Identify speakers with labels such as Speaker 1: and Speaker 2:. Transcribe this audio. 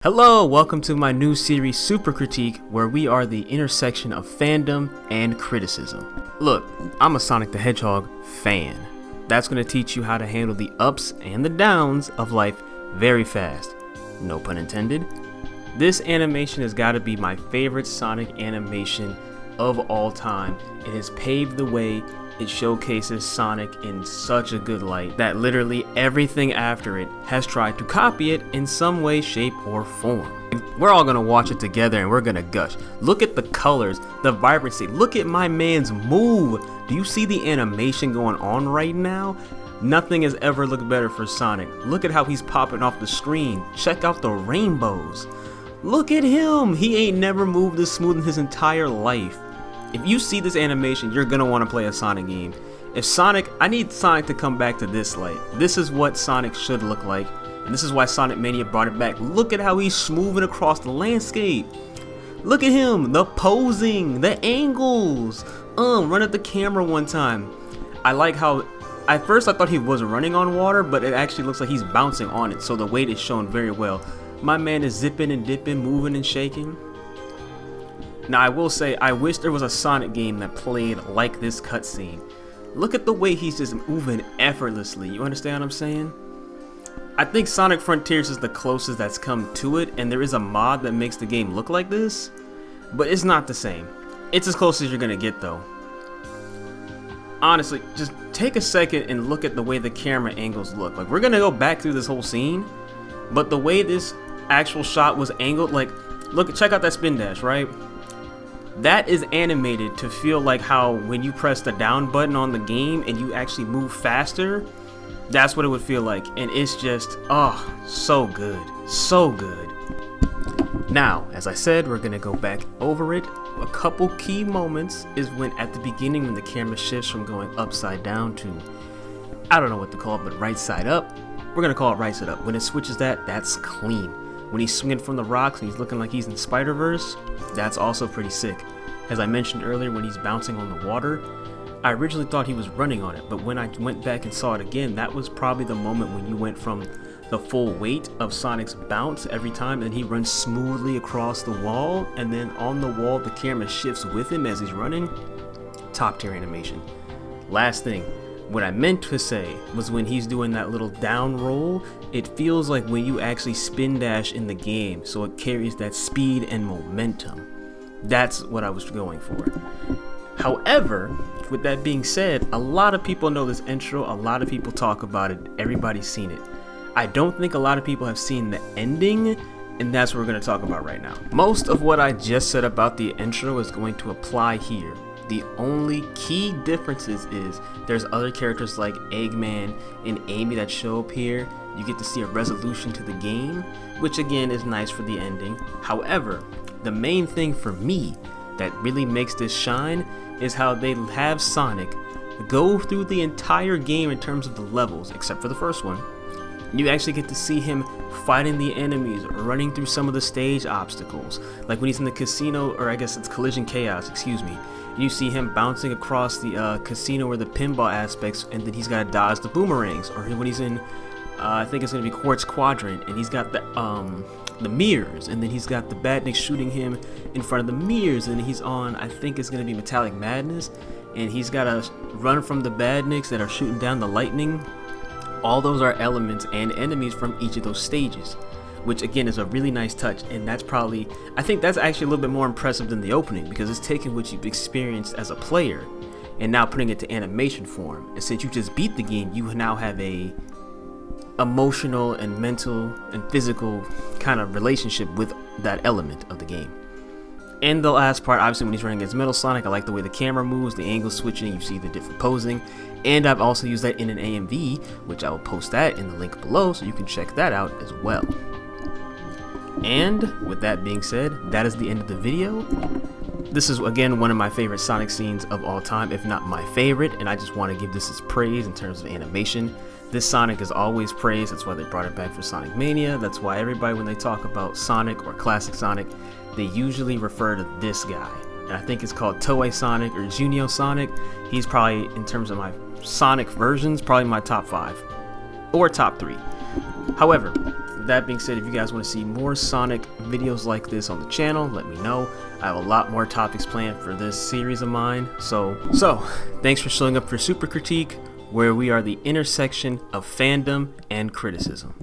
Speaker 1: Hello, welcome to my new series SuperCritique, where we are the intersection of fandom and criticism. Look, I'm a Sonic the Hedgehog fan. That's going to teach you how to handle the ups and the downs of life very fast. No pun intended. This animation has got to be my favorite Sonic animation of all time. It has paved the way. It showcases Sonic in such a good light that literally everything after it has tried to copy it in some way, shape, or form. We're all gonna watch it together and we're gonna gush. Look at the colors, the vibrancy. Look at my man's move. Do you see the animation going on right now? Nothing has ever looked better for Sonic. Look at how he's popping off the screen. Check out the rainbows. Look at him. He ain't never moved this smooth in his entire life. If you see this animation, you're gonna want to play a Sonic game. I need Sonic to come back to this light. This is what Sonic should look like, and this is why Sonic Mania brought it back. Look at how he's smoothing across the landscape. Look at him, the posing, the angles. Run at the camera one time. I like how, at first I thought he was running on water, but it actually looks like he's bouncing on it, so the weight is shown very well. My man is zipping and dipping, moving and shaking. Now I will say, I wish there was a Sonic game that played like this cutscene. Look at the way he's just moving effortlessly, you understand what I'm saying? I think Sonic Frontiers is the closest that's come to it, and there is a mod that makes the game look like this, but it's not the same. It's as close as you're gonna get though. Honestly, just take a second and look at the way the camera angles look. Like, we're gonna go back through this whole scene, but the way this actual shot was angled, like, look, check out that spin dash, right? That is animated to feel like how when you press the down button on the game and you actually move faster, that's what it would feel like. And it's just, oh, so good, so good. Now, as I said, we're gonna go back over it. A couple key moments is when at the beginning when the camera shifts from going upside down to, I don't know what to call it, but right side up. We're gonna call it right side up. When it switches that's clean. When he's swinging from the rocks and he's looking like he's in Spider-Verse, that's also pretty sick. As I mentioned earlier, when he's bouncing on the water, I originally thought he was running on it, but when I went back and saw it again, that was probably the moment when you went from the full weight of Sonic's bounce every time, and he runs smoothly across the wall, and then on the wall the camera shifts with him as he's running. Top tier animation. Last thing, what I meant to say was when he's doing that little down roll, it feels like when you actually spin dash in the game, so it carries that speed and momentum. That's what I was going for. However, with that being said, a lot of people know this intro, a lot of people talk about it, everybody's seen it. I don't think a lot of people have seen the ending, and that's what we're going to talk about right now. Most of what I just said about the intro is going to apply here. The only key differences is there's other characters like Eggman and Amy that show up here. You get to see a resolution to the game, which again is nice for the ending. However, the main thing for me that really makes this shine is how they have Sonic go through the entire game in terms of the levels, except for the first one. You actually get to see him fighting the enemies, running through some of the stage obstacles, like when he's in the casino, or I guess it's Collision Chaos, excuse me. You see him bouncing across the casino or the pinball aspects, and then he's got to dodge the boomerangs. Or when he's in, I think it's going to be Quartz Quadrant, and he's got the mirrors, and then he's got the badniks shooting him in front of the mirrors, and he's on, I think it's going to be Metallic Madness, and he's got to run from the badniks that are shooting down the lightning. All those are elements and enemies from each of those stages, which again is a really nice touch, and that's probably, I think that's actually a little bit more impressive than the opening, because it's taking what you've experienced as a player and now putting it to animation form. And since you just beat the game, you now have a emotional and mental and physical kind of relationship with that element of the game. And the last part, obviously when he's running against Metal Sonic, I like the way the camera moves, the angle switching, you see the different posing, and I've also used that in an AMV, which I will post that in the link below so you can check that out as well. And with that being said, that is the end of the video. This is again one of my favorite Sonic scenes of all time, if not my favorite, and I just want to give this its praise in terms of animation. This Sonic is always praised, that's why they brought it back for Sonic Mania. That's why everybody, when they talk about Sonic or classic Sonic, they usually refer to this guy. And I think it's called Toei Sonic or Junio Sonic. He's probably, in terms of my Sonic versions, probably my top 5 or top 3. However, that being said, if you guys want to see more Sonic videos like this on the channel, let me know. I have a lot more topics planned for this series of mine. So thanks for showing up for SuperCritique, where we are the intersection of fandom and criticism.